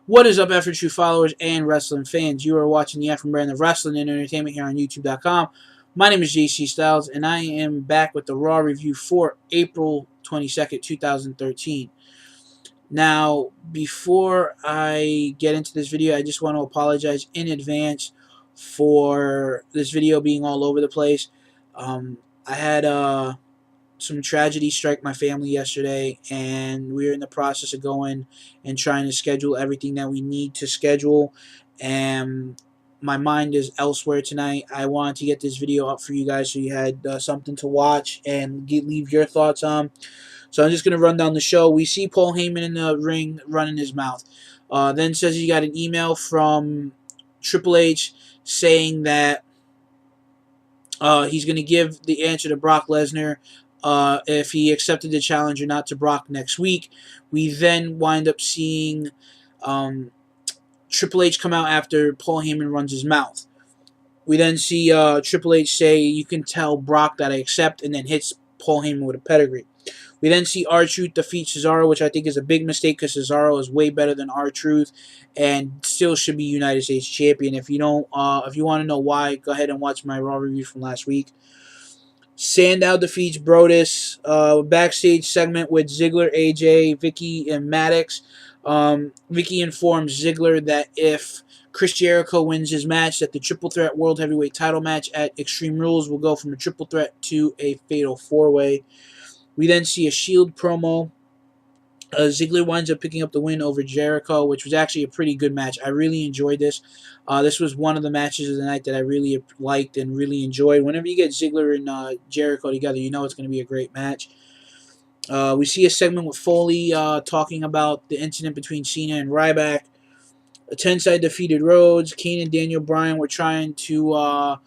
What is up, Effort True followers and wrestling fans? You are watching the Effort brand of wrestling and entertainment here on YouTube.com. My name is JC Styles, and I am back with the Raw review for April 22nd, 2013. Now, before I get into this video, I just want to apologize in advance for this video being all over the place. I had some tragedy strike my family yesterday, and we're in the process of going and trying to schedule everything that we need to schedule, and my mind is elsewhere tonight. I wanted to get this video up for you guys so you had something to watch and leave your thoughts on. So I'm just going to run down the show. We see Paul Heyman in the ring running his mouth. Then says he got an email from Triple H saying that he's going to give the answer to Brock Lesnar if he accepted the challenge or not to Brock next week. We then wind up seeing Triple H come out after Paul Heyman runs his mouth. We then see Triple H say, "You can tell Brock that I accept," and then hits Paul Heyman with a pedigree. We then see R-Truth defeat Cesaro, which I think is a big mistake because Cesaro is way better than R-Truth and still should be United States Champion. If you want to know why, go ahead and watch my Raw review from last week. Sandow defeats Brodus. Backstage segment with Ziggler, AJ, Vicky, and Maddox. Vicky informs Ziggler that if Chris Jericho wins his match, that the Triple Threat World Heavyweight title match at Extreme Rules will go from a triple threat to a fatal four-way. We then see a Shield promo. Ziggler winds up picking up the win over Jericho, which was actually a pretty good match. I really enjoyed this. This was one of the matches of the night that I really liked and really enjoyed. Whenever you get Ziggler and Jericho together, you know it's going to be a great match. We see a segment with Foley talking about the incident between Cena and Ryback. Tensai defeated Rhodes. Kane and Daniel Bryan were trying to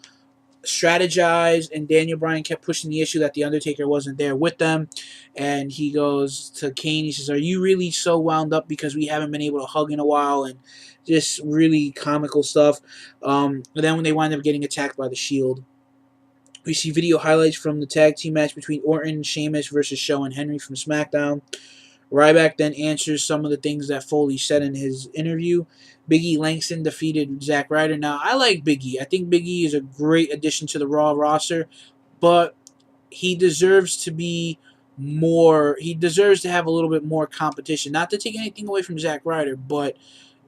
strategized, and Daniel Bryan kept pushing the issue that the Undertaker wasn't there with them, and he goes to Kane, he says, "Are you really so wound up because we haven't been able to hug in a while?" And just really comical stuff. And then when they wind up getting attacked by the Shield, we see video highlights from the tag team match between Orton and Sheamus versus Show and Henry from SmackDown. Ryback then answers some of the things that Foley said in his interview. Big E Langston defeated Zack Ryder. Now, I like Big E. I think Big E is a great addition to the Raw roster, but he deserves to be more. He deserves to have a little bit more competition. Not to take anything away from Zack Ryder, but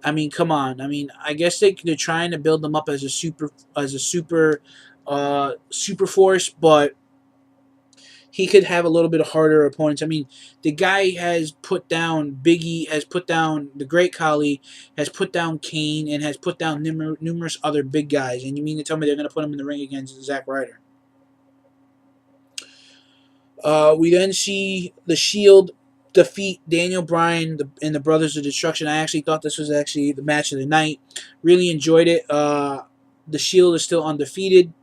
I mean, come on. I mean, I guess they're trying to build them up as a super force, but he could have a little bit of harder opponents. I mean, the guy has put down Big E, has put down the Great Khali, has put down Kane, and has put down numerous other big guys. And you mean to tell me they're going to put him in the ring against Zack Ryder? We then see the Shield defeat Daniel Bryan and the Brothers of Destruction. I actually thought this was actually the match of the night. Really enjoyed it. The Shield is still undefeated.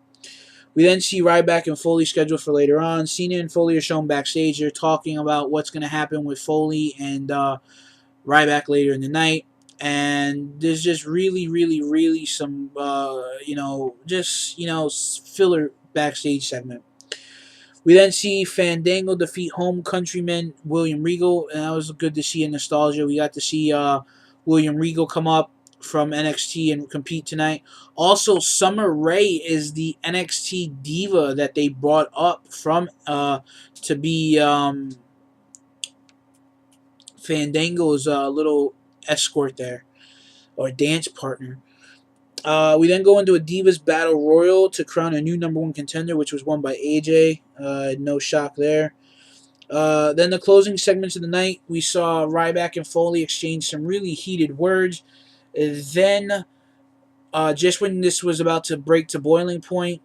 We then see Ryback and Foley scheduled for later on. Cena and Foley are shown backstage. They're talking about what's going to happen with Foley and Ryback later in the night. And there's just really some, filler backstage segment. We then see Fandango defeat home countryman William Regal. And that was good to see in nostalgia. We got to see William Regal come up from NXT and compete tonight. Also, Summer Rae is the NXT diva that they brought up from to be Fandango's little escort there, or dance partner. We then go into a Divas Battle Royal to crown a new #1 contender, which was won by AJ. No shock there. Then the closing segments of the night, we saw Ryback and Foley exchange some really heated words. Then, just when this was about to break to boiling point,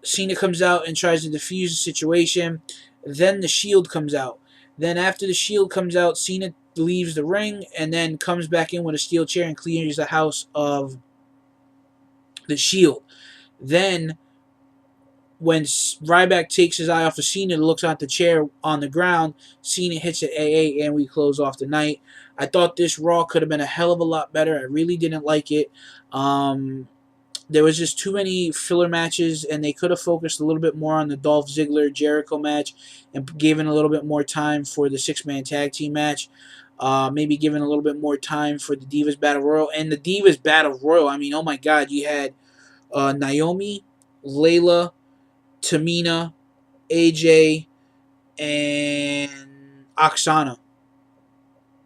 Cena comes out and tries to defuse the situation. Then the Shield comes out. Then after the Shield comes out, Cena leaves the ring and then comes back in with a steel chair and clears the house of the Shield. Then, when Ryback takes his eye off of Cena and looks at the chair on the ground, Cena hits an AA and we close off the night. I thought this Raw could have been a hell of a lot better. I really didn't like it. There was just too many filler matches, and they could have focused a little bit more on the Dolph Ziggler-Jericho match and given a little bit more time for the six-man tag team match. Maybe giving a little bit more time for the Divas Battle Royal. And the Divas Battle Royal, I mean, oh my God, you had Naomi, Layla, Tamina, AJ, and Oksana.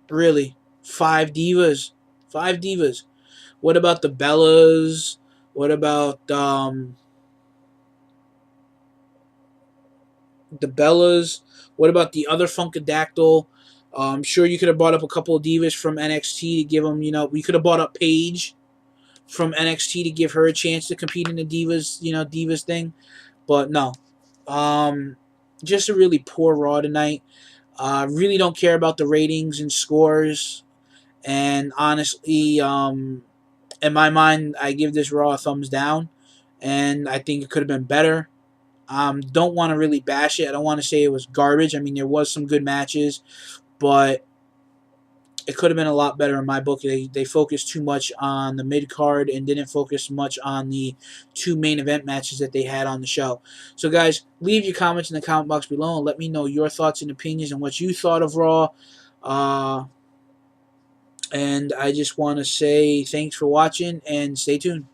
Really, 5 divas, 5 divas. What about the Bellas? What about the Bellas? What about the other Funkadactyl? I'm sure you could have brought up a couple of divas from NXT to give them, we could have brought up Paige from NXT to give her a chance to compete in the divas thing. But no. Um, just a really poor Raw tonight. Really don't care about the ratings and scores. And honestly, in my mind, I give this Raw a thumbs down. And I think it could have been better. Don't want to really bash it. I don't want to say it was garbage. I mean, there was some good matches, but it could have been a lot better in my book. They focused too much on the mid card and didn't focus much on the 2 main event matches that they had on the show. So, guys, leave your comments in the comment box below and let me know your thoughts and opinions and what you thought of Raw. And I just want to say thanks for watching and stay tuned.